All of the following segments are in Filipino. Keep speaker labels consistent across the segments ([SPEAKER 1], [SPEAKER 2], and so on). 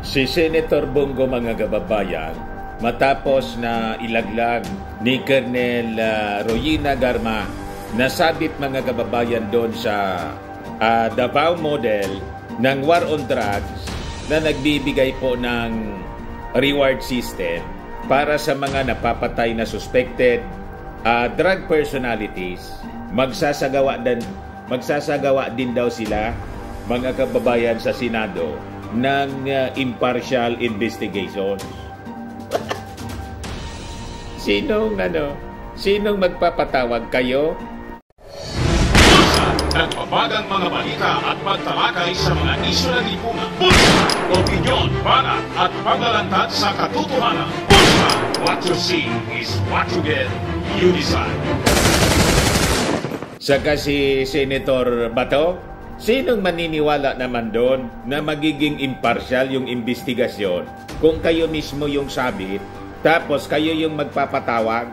[SPEAKER 1] Si Senator Bongo, mga kababayan, matapos na ilaglag ni Colonel Royina Garma, nasabit mga kababayan doon sa Davao model ng War on Drugs na nagbibigay po ng reward system para sa mga napapatay na suspected drug personalities. Magsasagawa din daw sila, mga kababayan, sa Senado ng impartial investigations. Sinong magpapatawag kayo?
[SPEAKER 2] Nagpapagang mga balita at pagtalakay sa mga isyu ng lipunan. Bulsa! Opinyon, banat at paglalantad sa katotohanan. Bulsa! What you see is what you get. You decide.
[SPEAKER 1] Saka si Senator Bato, sinong maniniwala naman doon na magiging impartial yung investigasyon kung kayo mismo yung sabit, tapos kayo yung magpapatawag?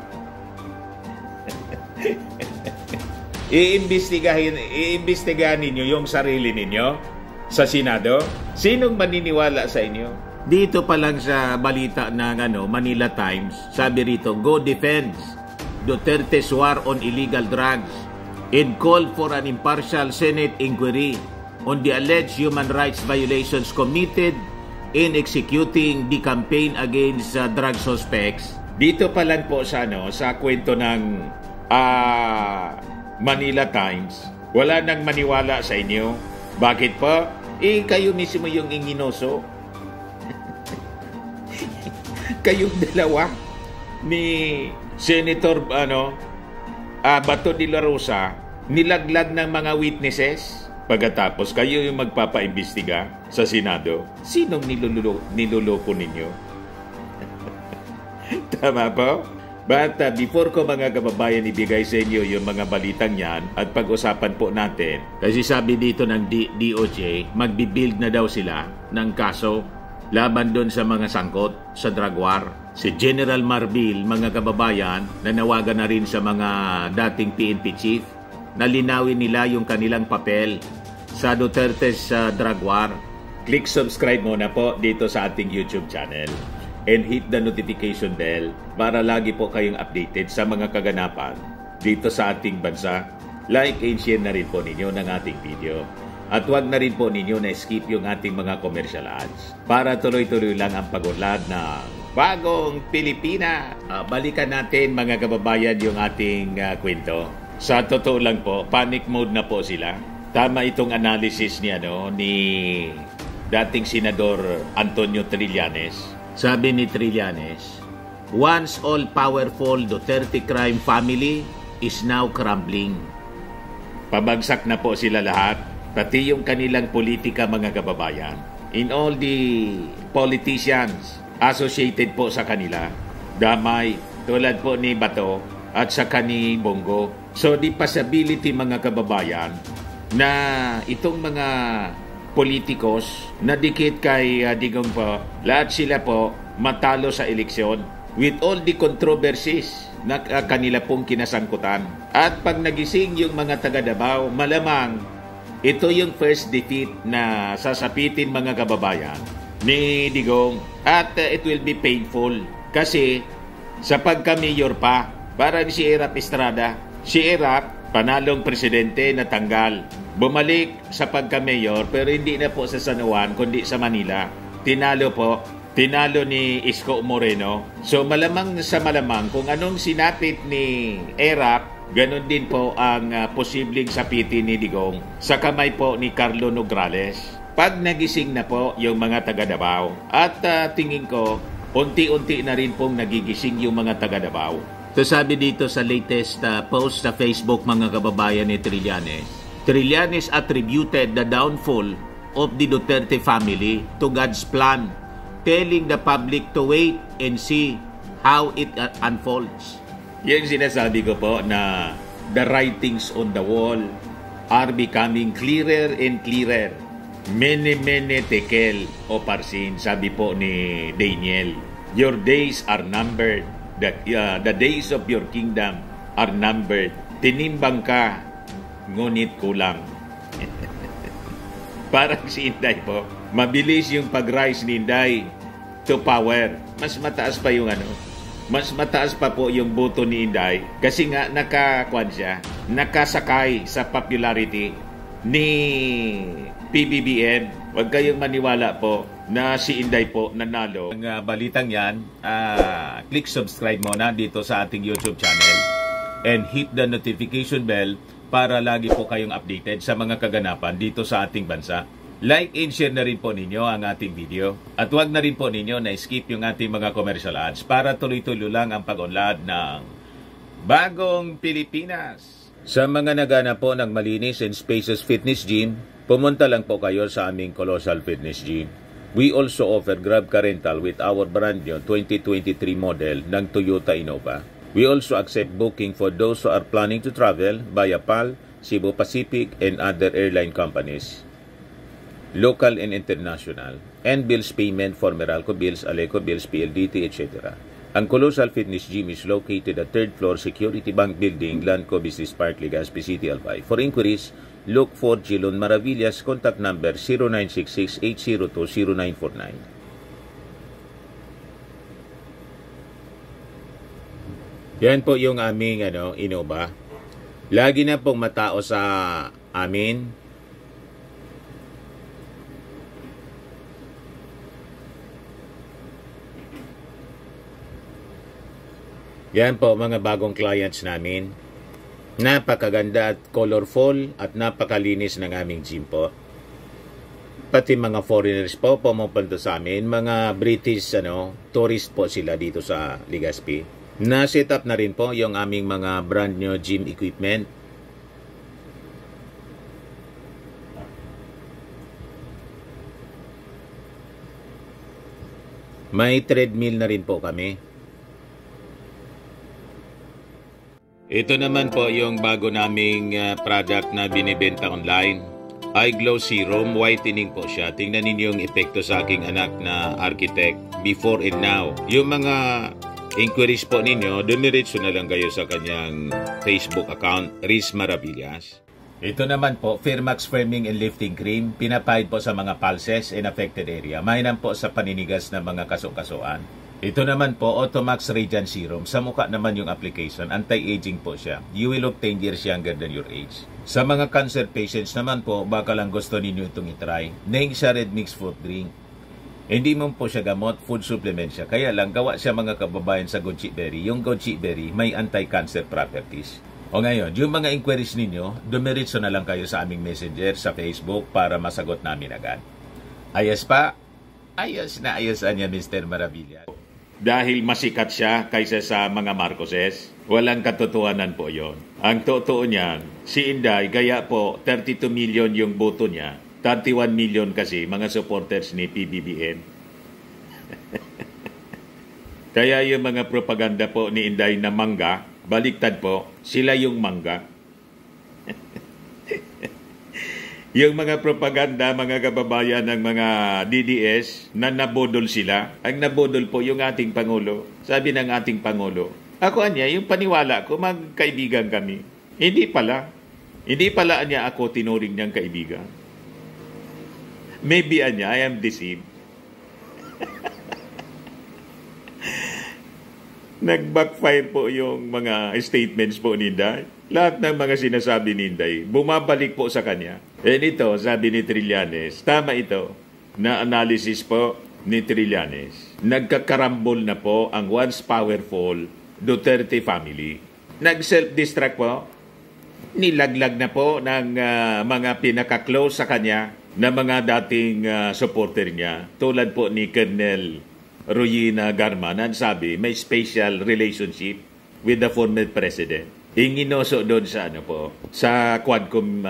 [SPEAKER 1] Iimbestigahan ninyo yung sarili ninyo sa Senado? Sinong maniniwala sa inyo? Dito pa lang sa balita ng Manila Times, sabi rito, Go Defense Duterte's War on Illegal Drugs and call for an impartial Senate inquiry on the alleged human rights violations committed in executing the campaign against drug suspects. Dito pa lang po sa kwento ng Manila Times, wala nang maniwala sa inyo. Bakit po? Kayo mismo yung inginoso. Kayong dalawa ni Senator Bato de la Rosa, nilaglag ng mga witnesses. Pagkatapos kayo yung magpapaimbestiga sa Senado. Sinong niloloko ninyo? Tama po? But before ko, mga kababayan, ibigay sa inyo yung mga balitang yan at pag-usapan po natin, kasi sabi dito ng DOJ, magbibuild na daw sila ng kaso laban doon sa mga sangkot sa drug war. Si General Marbil, mga kababayan, nanawagan na rin sa mga dating PNP chief na linawin nila yung kanilang papel sa Duterte's drug war. Click subscribe muna po dito sa ating YouTube channel and hit the notification bell para lagi po kayong updated sa mga kaganapan dito sa ating bansa. Like and share na rin po ninyo ng ating video. At huwag na rin po ninyo na skip yung ating mga commercial ads para tuloy-tuloy lang ang pag-unlad ng bagong Pilipinas. Balikan natin, mga kababayan, yung ating kwento. Sa totoo lang po, panic mode na po sila. Tama itong analysis ni dating Senador Antonio Trillanes. Sabi ni Trillanes, once all-powerful Duterte crime family is now crumbling. Pabagsak na po sila lahat, pati yung kanilang politika, mga kababayan. In all the politicians associated po sa kanila, damay, tulad po ni Bato at saka ni Bongo. So the possibility, mga kababayan, na itong mga politikos na dikit kay Digong po, lahat sila po matalo sa eleksyon with all the controversies na kanila pong kinasangkutan. At pag nagising yung mga taga Davao, malamang ito yung first defeat na sasapitin, mga kababayan, ni Digong. At it will be painful kasi sa pagka-mayor pa, parang si Erap Estrada. Si Erap, panalong presidente, natanggal. Bumalik sa pagka-mayor pero hindi na po sa San Juan kundi sa Manila. Tinalo ni Isko Moreno. So malamang sa malamang kung anong sinapit ni Erap, ganun din po ang posibleng sapitin ni Digong sa kamay po ni Carlo Nograles pag nagising na po yung mga taga Davao. At tingin ko, unti-unti na rin pong nagigising yung mga taga Davao. So sabi dito sa latest post sa Facebook, mga kababayan, ni Trillanes attributed the downfall of the Duterte family to God's plan, telling the public to wait and see how it unfolds. Yung sinasabi ko po na the writings on the wall are becoming clearer and clearer. Mene tekel o parsin, sabi po ni Daniel. Your days are numbered. The days of your kingdom are numbered. Tinimbang ka, ngunit kulang. Parang si Inday po. Mabilis yung pag-rise ni Inday to power. Mas mataas pa yung mas mataas pa po yung boto ni Inday kasi nga nakasakay sa popularity ni PBBM. Huwag kayong maniwala po na si Inday po nanalo. Ang balitang yan, click subscribe muna dito sa ating YouTube channel and hit the notification bell para lagi po kayong updated sa mga kaganapan dito sa ating bansa. Like and share na rin po ninyo ang ating video. At huwag na rin po ninyo na skip yung ating mga commercial ads para tuloy-tuloy lang ang pag-unlad ng Bagong Pilipinas. Sa mga nagana po ng malinis and spacious fitness gym, pumunta lang po kayo sa aming Colossal Fitness Gym. We also offer Grab Car Rental with our brand new 2023 model ng Toyota Innova. We also accept booking for those who are planning to travel via PAL, Cebu Pacific, and other airline companies, local and international, and bills payment for Meralco Bills, Aleco Bills, PLDT, etc. Ang Colossal Fitness Gym is located at 3rd floor Security Bank Building, Lanco Business Park, Legazpi City, Albay. For inquiries, look for Gilon Maravillas, contact number 0966-802-0949. Yan po yung aming Innova. Lagi na pong matao sa amin. Yan po mga bagong clients namin. Napakaganda at colorful at napakalinis ng aming gym po. Pati mga foreigners po pumupunta sa amin, mga British tourist po sila dito sa Legazpi. Na-set up na rin po yung aming mga brand new gym equipment. May treadmill na rin po kami. Ito naman po yung bago naming product na binibenta online. Eye Glow Serum, whitening po siya. Tingnan ninyo yung epekto sa aking anak na architect before and now. Yung mga inquiries po ninyo, dumiretso na lang kayo sa kanyang Facebook account, Riz Maravillas. Ito naman po, Firmax Firming and Lifting Cream, pinapahid po sa mga pulses and affected area. Mainam po sa paninigas na mga kaso-kasuan. Ito naman po, Automax Radiant Serum. Sa mukha naman yung application, anti-aging po siya. You will look 10 years younger than your age. Sa mga cancer patients naman po, baka lang gusto ninyo itong itry. Neng siya red mixed fruit drink. Hindi mo po siya gamot, food supplement siya. Kaya lang, gawa siya mga kababayan sa goji berry. Yung goji berry may anti-cancer properties. O ngayon, yung mga inquiries ninyo, dumiritso na lang kayo sa aming messenger sa Facebook para masagot namin agad. Ayos pa? Ayos na ayos niya, Mr. Maravilla. Dahil masikat siya kaysa sa mga Marcoses, walang katotohanan po yon. Ang totoo niyan, si Inday, gaya po 32 million yung boto niya, 31 million kasi mga supporters ni PBBM. Kaya yung mga propaganda po ni Inday na mangga, baliktad po, sila yung mangga. Yung mga propaganda, mga kababayan ng mga DDS na nabodol sila, ang nabodol po yung ating Pangulo. Sabi ng ating Pangulo, ako anya, yung paniwala ko, magkaibigan kami. Hindi pala. Hindi pala anya ako tinuring niyang kaibigan. Maybe anya, I am deceived. Nag-backfire po yung mga statements po ni Inday. Lahat ng mga sinasabi ni Inday, bumabalik po sa kanya. Ito, sabi ni Trillanes, tama ito, na analysis po ni Trillanes. Nagkakarambol na po ang once powerful Duterte family. Nag-self-destruct po. Nilaglag na po ng mga pinaka-close sa kanya na mga dating supporter niya. Tulad po ni Colonel Royina Garman, sabi, may special relationship with the former president. Inginoso doon sa sa Quadcom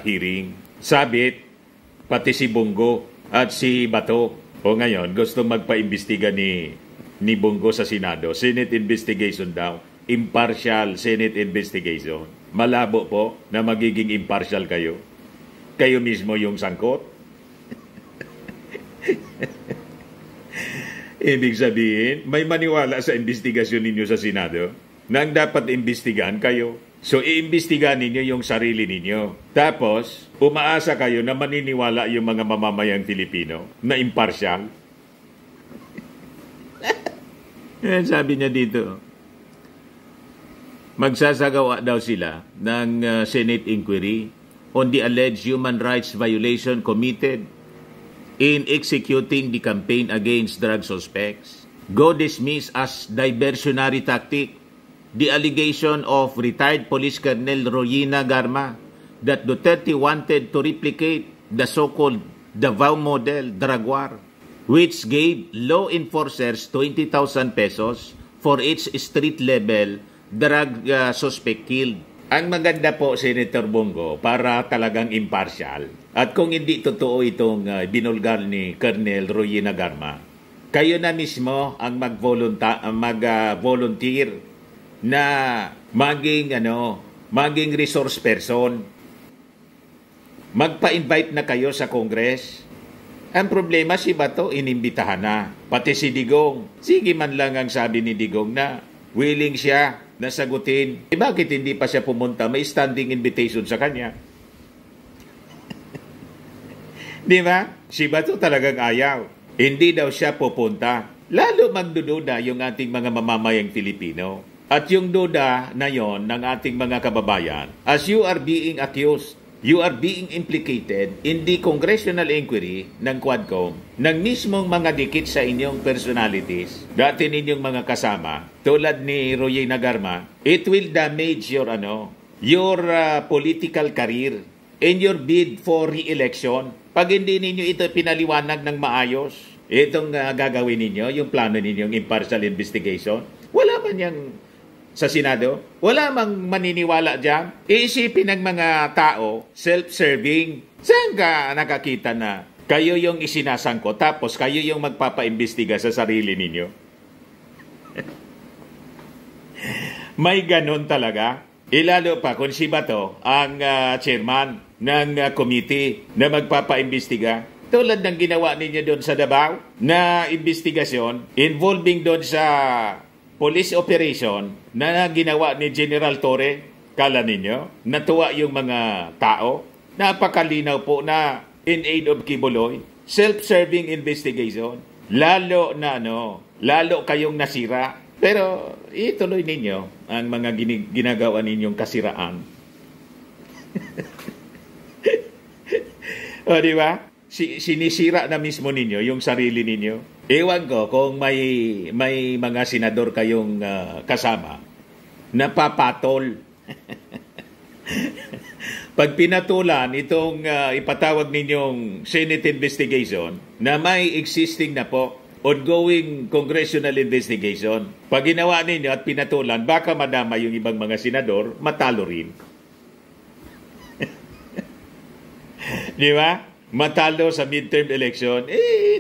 [SPEAKER 1] hearing. Sabit, pati si Bongo at si Bato. O ngayon, gusto magpa-imbestiga ni Bongo sa Senado. Senate investigation daw. Impartial Senate investigation. Malabo po na magiging impartial kayo. Kayo mismo yung sangkot. Ibig sabihin, may maniwala sa investigasyon ninyo sa Senado na ang dapat imbestigahan kayo. So, iimbestigahan ninyo yung sarili ninyo. Tapos, umaasa kayo na maniniwala yung mga mamamayang Filipino na impartial. Sabi niya dito, magsasagawa daw sila ng Senate inquiry on the alleged human rights violation committed in executing the campaign against drug suspects. Go dismiss as diversionary tactic the allegation of retired Police Colonel Royina Garma that Duterte wanted to replicate the so-called Davao model drug war, which gave law enforcers 20,000 pesos for each street-level drug suspect killed. Ang maganda po, Senator Bongo, para talagang impartial. At kung hindi totoo itong binulgar ni Colonel Royina Garma, kayo na mismo ang mag-volunteer na maging resource person. Magpa-invite na kayo sa Congress. Ang problema, si Bato inimbitahan na. Pati si Digong. Sige man lang ang sabi ni Digong na willing siya na sagutin. Bakit hindi pa siya pumunta? May standing invitation sa kanya. Di ba? Si Bato talagang ayaw. Hindi daw siya pupunta. Lalo magdududa yung ating mga mamamayang Filipino. At yung duda na yon ng ating mga kababayan, as you are being accused, you are being implicated in the congressional inquiry ng Quadcom, ng mismong mga dikit sa inyong personalities, dati ninyong mga kasama, tulad ni Royina Garma, it will damage your political career and your bid for re-election. Pag hindi ninyo ito pinaliwanag ng maayos, itong gagawin ninyo, yung plano ninyong impartial investigation, wala man yang sa Senado, wala mang maniniwala dyan. Iisipin ng mga tao, self-serving. Saan ka nakakita na kayo yung isinasangko tapos kayo yung magpapaimbestiga sa sarili ninyo? May ganon talaga. Ilalo pa kung si Bato ang chairman ng committee na magpapaimbestiga. Tulad ng ginawa ninyo doon sa Davao na investigasyon involving doon sa police operation na ginawa ni General Torre. Kala ninyo, natuwa yung mga tao. Napakalinaw po na in aid of Kibuloy, self-serving investigation. Lalo kayong nasira. Pero ituloy ninyo ang mga ginagawa ninyong kasiraan. O, di ba? Sinisira na mismo ninyo yung sarili ninyo. Ewan ko kung may mga senador kayong kasama na papatol. Pag pinatulan itong ipatawag ninyong Senate investigation na may existing na po, ongoing congressional investigation, pag ginawa ninyo at pinatulan, baka madama yung ibang mga senador, matalo rin. Di ba? Matalo sa midterm election,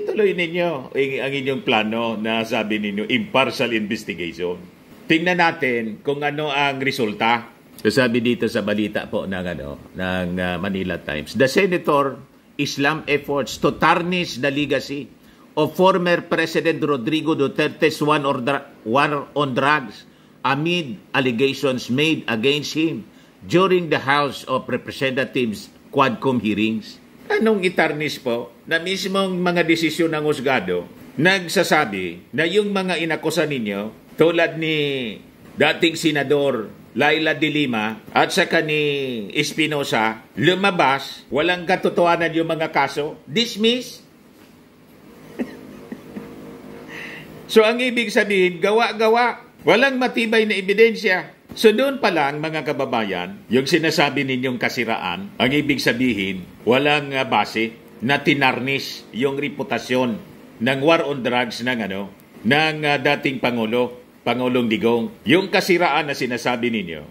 [SPEAKER 1] tuloy ninyo ang inyong plano na sabi ninyo, impartial investigation. Tingnan natin kung ano ang resulta. So sabi dito sa balita po ng Manila Times, the Senator Islam efforts to tarnish the legacy of former President Rodrigo Duterte's war on drugs amid allegations made against him during the House of Representatives Quadcom hearings. Anong itarnis po na mismong mga desisyon ng husgado nagsasabi na yung mga inakusa ninyo tulad ni dating Senador Laila de Lima at saka ni Espinosa lumabas, walang katotohanan yung mga kaso, dismiss. So ang ibig sabihin, gawa-gawa, walang matibay na ebidensya. So doon pa lang mga kababayan, yung sinasabi ninyong kasiraan, ang ibig sabihin, walang base na tinarnish yung reputasyon ng war on drugs ng dating Pangulong Digong. Yung kasiraan na sinasabi ninyo,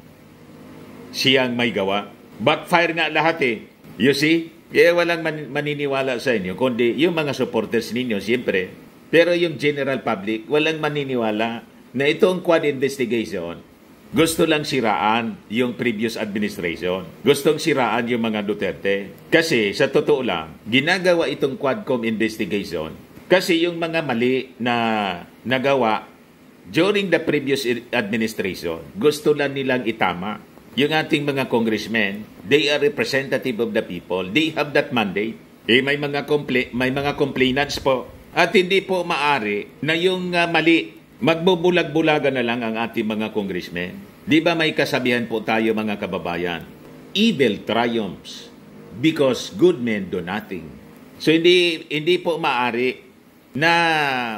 [SPEAKER 1] siyang may gawa. Backfire nga lahat eh. You see? Walang maniniwala sa inyo, kundi yung mga supporters ninyo, siyempre. Pero yung general public, walang maniniwala na itong quad investigation, gusto lang siraan yung previous administration. Gustong siraan yung mga Duterte. Kasi sa totoo lang, ginagawa itong Quadcom investigation kasi yung mga mali na nagawa during the previous administration, gusto lang nilang itama. yung ating mga congressmen, they are representative of the people. They have that mandate. May mga complainants po. At hindi po maari na yung mali, magbubulag-bulagan na lang ang ating mga congressmen. Di ba may kasabihan po tayo mga kababayan? Evil triumphs because good men do nothing. So hindi po maari na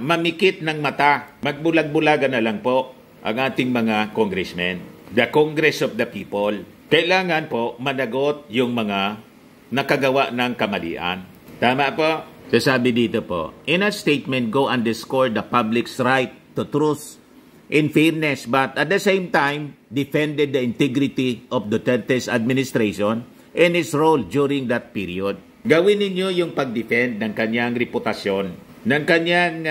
[SPEAKER 1] mamikit ng mata, magbulag-bulagan na lang po ang ating mga congressmen. The Congress of the People. Kailangan po managot yung mga nakagawa ng kamalian. Tama po? Sasabi dito po, in a statement, go underscore the public's right to truth in fairness, but at the same time, defended the integrity of Duterte's administration and his role during that period. Gawin ninyo yung pag-defend ng kanyang reputasyon, ng kanyang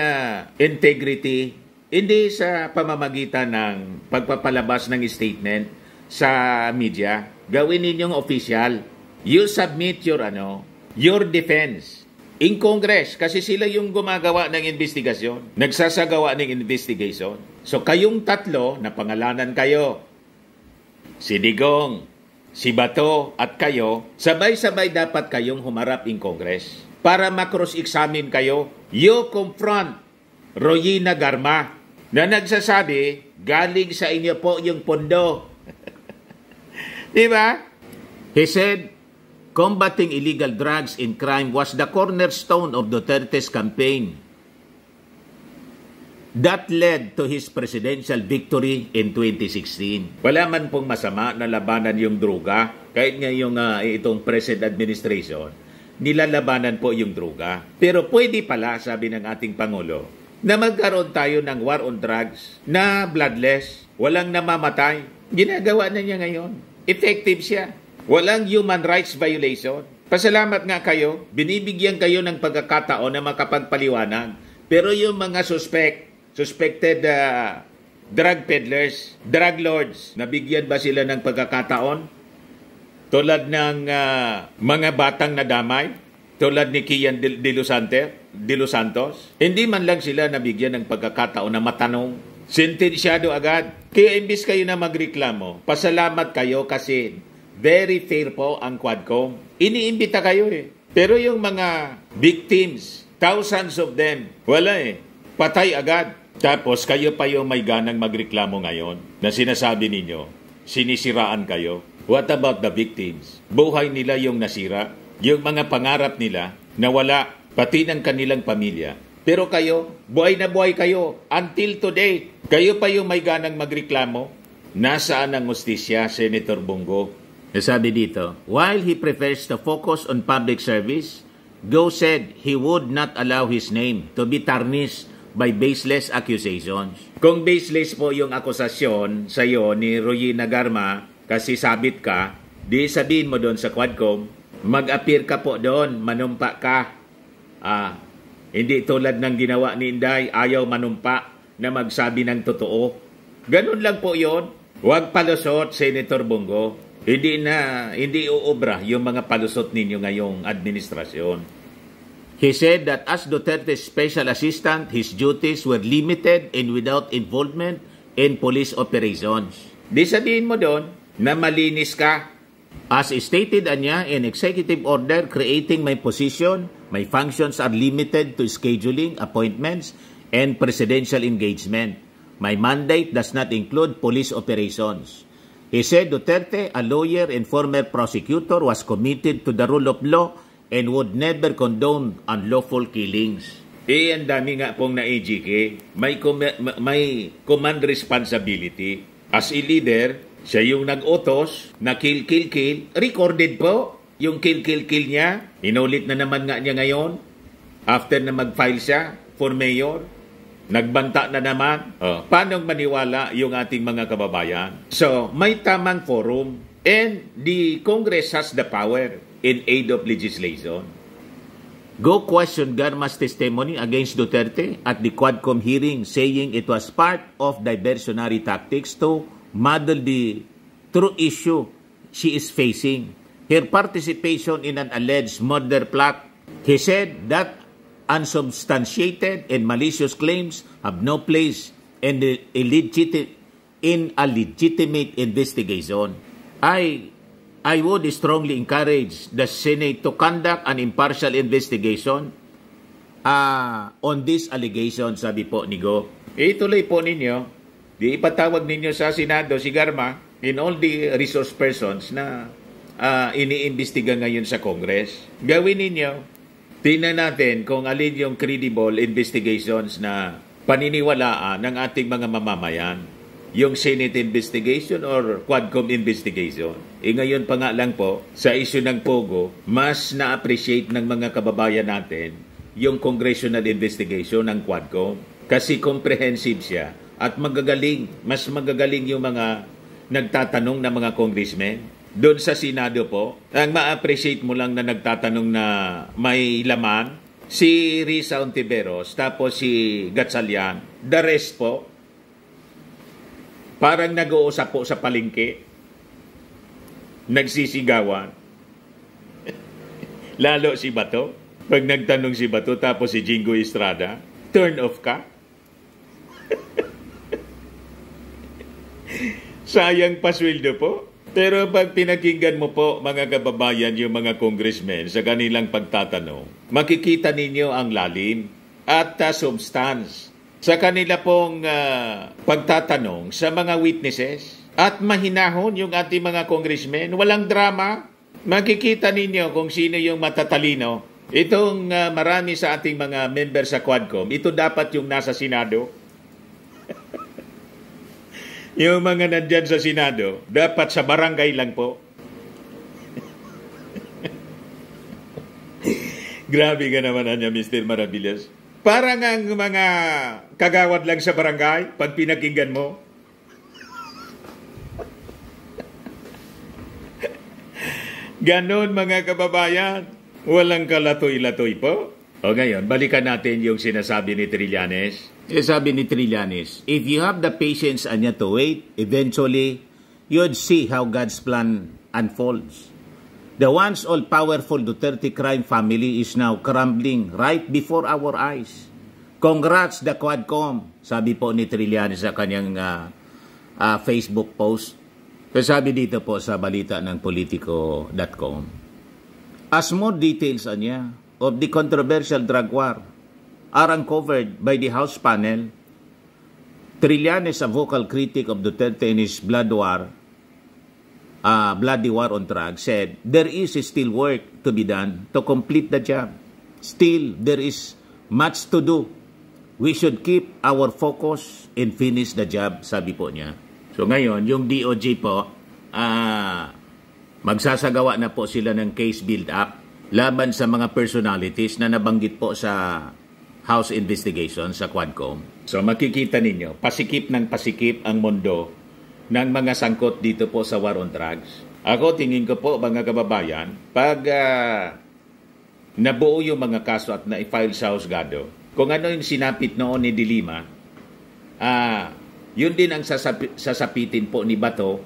[SPEAKER 1] integrity, hindi sa pamamagitan ng pagpapalabas ng statement sa media. Gawin ninyong official. You submit your defense in Congress kasi sila yung gumagawa ng investigasyon, nagsasagawa ng investigation. So kayong tatlo na pangalanan kayo, si Digong, si Bato at kayo, sabay-sabay dapat kayong humarap in Congress para ma-cross-examine kayo. You confront Royina Garma na nagsasabi, galing sa inyo po yung pondo. Diba? He said, combating illegal drugs and crime was the cornerstone of Duterte's campaign. That led to his presidential victory in 2016. Wala man pong masama na labanan yung droga, kahit nga yung itong present administration, nilalabanan po yung droga. Pero pwede pala, sabi ng ating Pangulo, na magkaroon tayo ng war on drugs na bloodless, walang namamatay. Ginagawa na niya ngayon. Effective siya. Walang human rights violation. Pasalamat nga kayo, binibigyan kayo ng pagkakataon na makapagpaliwanag. Pero yung mga suspected drug peddlers, drug lords, nabigyan ba sila ng pagkakataon? Tulad ng mga batang nadamay? Tulad ni Kian de Los Santos, hindi man lang sila nabigyan ng pagkakataon na matanong. Sentensyado agad. Kaya imbis kayo na magreklamo, pasalamat kayo kasi very fair po ang Quadcom. Iniimbita kayo eh. Pero yung mga victims, thousands of them, wala eh. Patay agad. Tapos kayo pa yung may ganang magreklamo ngayon na sinasabi ninyo, sinisiraan kayo. What about the victims? Buhay nila yung nasira. Yung mga pangarap nila nawala, pati ng kanilang pamilya. Pero kayo, buhay na buhay kayo. Until today, kayo pa yung may ganang magreklamo. Nasaan ang hustisya, Senator Bongo? Sabi dito, while he prefers to focus on public service, Go said he would not allow his name to be tarnished by baseless accusations. Kung baseless po yung akusasyon sa iyo ni Royina Garma kasi sabit ka, di sabihin mo doon sa Quadcom, mag-appear ka po doon, manumpa ka. Hindi tulad ng ginawa ni Inday, ayaw manumpa na magsabi ng totoo. Ganun lang po yon. Huwag palusot, Senator Bongo. Hindi uobra yung mga palusot ninyo ngayong administrasyon. He said that as Duterte's special assistant, his duties were limited and without involvement in police operations. Di sabihin mo doon na malinis ka. As stated anya in executive order creating my position, my functions are limited to scheduling appointments and presidential engagement. My mandate does not include police operations. He said Duterte, a lawyer and former prosecutor, was committed to the rule of law and would never condone unlawful killings. Ang dami nga pong na-AGK, may command responsibility. As a leader, siya yung nag-utos na kill. Recorded po yung kill niya. Inulit na naman nga niya ngayon. After na mag-file siya for mayor, nagbanta na naman. Paano maniwala yung ating mga kababayan? So, may tamang forum and the Congress has the power in aid of legislation. Go question Garma's testimony against Duterte at the Quadcom hearing saying it was part of diversionary tactics to muddle the true issue she is facing. Her participation in an alleged murder plot. He said that unsubstantiated and malicious claims have no place in a legitimate investigation. I would strongly encourage the Senate to conduct an impartial investigation on this allegation, sabi po ni Go. Ituloy po ninyo, di ipatawag ninyo sa Senado si Garma in all the resource persons na iniimbestiga ngayon sa Congress. Gawin ninyo, tingnan natin kung alin yung credible investigations na paniniwalaan ng ating mga mamamayan. Yung Senate investigation or Quadcom investigation. Ngayon pa nga lang po, sa issue ng Pogo, mas na-appreciate ng mga kababayan natin yung congressional investigation ng Quadcom. Kasi comprehensive siya at magagaling, mas magagaling yung mga nagtatanong na mga congressmen. Doon sa Senado po, ang ma-appreciate mo lang na nagtatanong na may laman, si Risa Ontiveros, tapos si Gatchalian. The rest po, parang nag-uusap po sa palengke. Nagsisigawan. Lalo si Bato. Pag nagtanong si Bato, tapos si Jingo Estrada, turn off ka? Sayang pasweldo po. Pero pag pinakinggan mo po, mga kababayan, yung mga congressmen sa kanilang pagtatanong, makikita ninyo ang lalim at substance sa kanila pong pagtatanong sa mga witnesses. At mahinahon yung ating mga congressmen. Walang drama. Makikita ninyo kung sino yung matatalino. Itong marami sa ating mga member sa Quadcom, ito dapat yung nasa Senado. Yung mga nandyan sa Senado, dapat sa barangay lang po. Grabe ka naman niya, Mr. Maravillas. Parang ang mga kagawad lang sa barangay, pag pinakinggan mo. Ganon mga kababayan. Walang kalatoy-latoy po. O ngayon, balikan natin yung sinasabi ni Trillanes. Sabi ni Trillanes, if you have the patience anya to wait, eventually, you'd see how God's plan unfolds. The once all-powerful Duterte crime family is now crumbling right before our eyes. Congrats the Quadcom, sabi po ni Trillanes sa kanyang Facebook post. Sabi dito po sa balita ng Politico.com. As more details anya of the controversial drug war are uncovered by the House panel, Trillanes, a vocal critic of Duterte and his bloody war on drugs, said there is still work to be done to complete the job. Still, there is much to do. We should keep our focus and finish the job, sabi po niya. So ngayon, yung DOJ po, magsasagawa na po sila ng case build-up laban sa mga personalities na nabanggit po sa House investigation sa Quadcom. So makikita ninyo, pasikip ng pasikip ang mundo ng mga sangkot dito po sa war on drugs. Ako, tingin ko po, mga kababayan, pag nabuo yung mga kaso at na-file sa Husgado, kung ano yung sinapit noon ni Dilima, yun din ang sasapitin po ni Bato,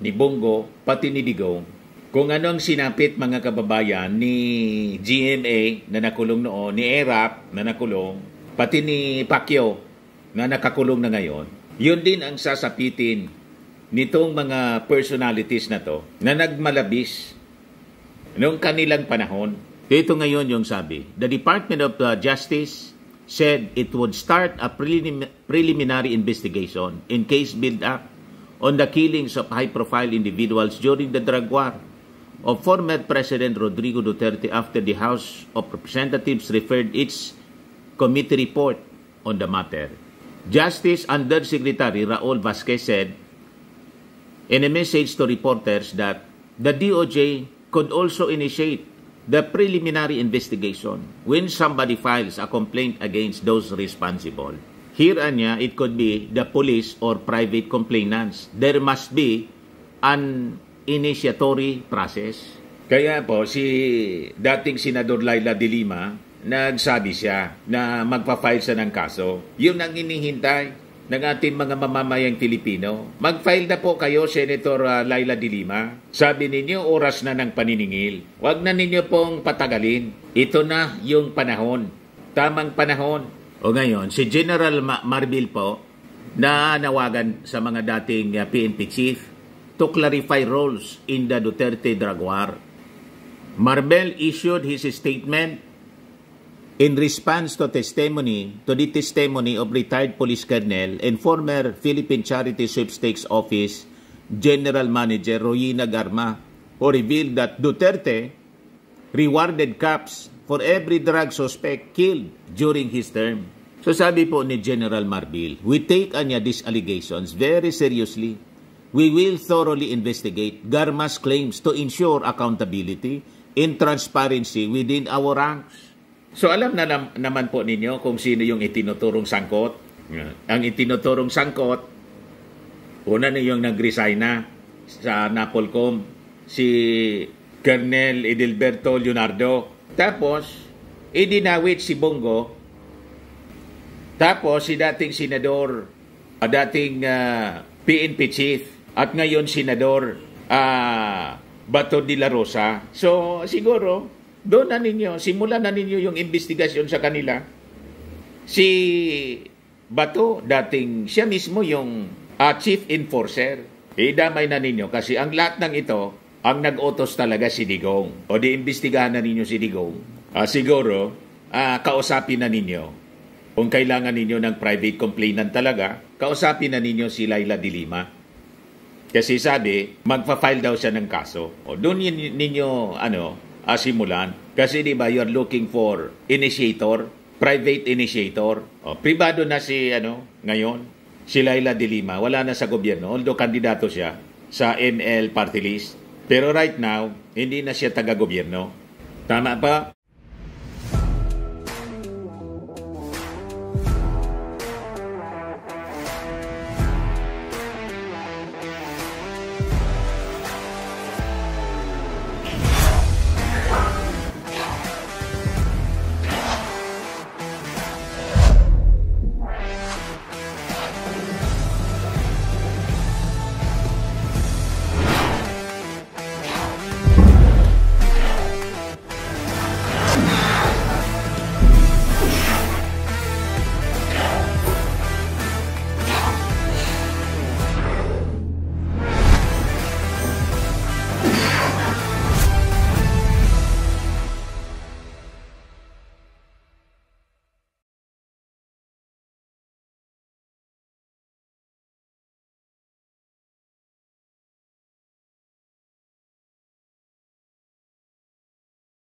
[SPEAKER 1] ni Bongo, pati ni Digong. Kung anong sinapit, mga kababayan, ni GMA na nakulong noon, ni ERAP na nakulong, pati ni Pacquiao na nakakulong na ngayon, yun din ang sasapitin nitong mga personalities na to na nagmalabis noong kanilang panahon. Ito ngayon yung sabi. The Department of Justice said it would start a preliminary investigation in case build-up on the killings of high-profile individuals during the drug war of former President Rodrigo Duterte after the House of Representatives referred its committee report on the matter. Justice Undersecretary Raul Vasquez said in a message to reporters that the DOJ could also initiate the preliminary investigation when somebody files a complaint against those responsible. Here anya, it could be the police or private complainants. There must be an initiatory process. Kaya po, si dating Senador Laila de Lima, nagsabi siya na magpa-file siya ng kaso. Yun ang inihintay ng ating mga mamamayang Pilipino. Mag-file na po kayo, Senator Laila de Lima. Sabi ninyo, oras na ng paniningil. Huwag na ninyo pong patagalin. Ito na yung panahon. Tamang panahon. O ngayon, si General Marbil po, na nawagan sa mga dating PNP chief, to clarify roles in the Duterte drug war. Marbel issued his statement in response to the testimony of retired police colonel and former Philippine Charity Sweepstakes Office General Manager Royina Garma, who revealed that Duterte rewarded cops for every drug suspect killed during his term. So sabi po ni General Marbil, we take these allegations very seriously. We will thoroughly investigate Garma's claims to ensure accountability and transparency within our ranks. So alam na naman po ninyo kung sino yung itinuturong sangkot. Ang itinuturong sangkot, una na yung nag-resign na sa Napolcom, si Colonel Edilberto Leonardo. Tapos, idinawit si Bongo. Tapos, si dating senador, dating PNP chief, at ngayon senador Bato de la Rosa. So, siguro, doon na ninyo, simulan na ninyo yung investigasyon sa kanila. Si Bato, dating siya mismo yung chief enforcer. Idamay na ninyo kasi ang lahat ng ito, ang nag-utos talaga si Digong. O di-imbestigahan na ninyo si Digong. Siguro, kausapin na ninyo. Kung kailangan ninyo ng private complainant talaga, kausapin na ninyo si Laila de Lima. Kasi sabi, magpa-file daw siya ng kaso. O doon ninyo, simulan. Kasi di ba, you're looking for initiator, private initiator. O, privado na si, ngayon, si Laila de Lima. Wala na sa gobyerno, although kandidato siya sa ML party list. Pero right now, hindi na siya taga-gobyerno. Tama ba?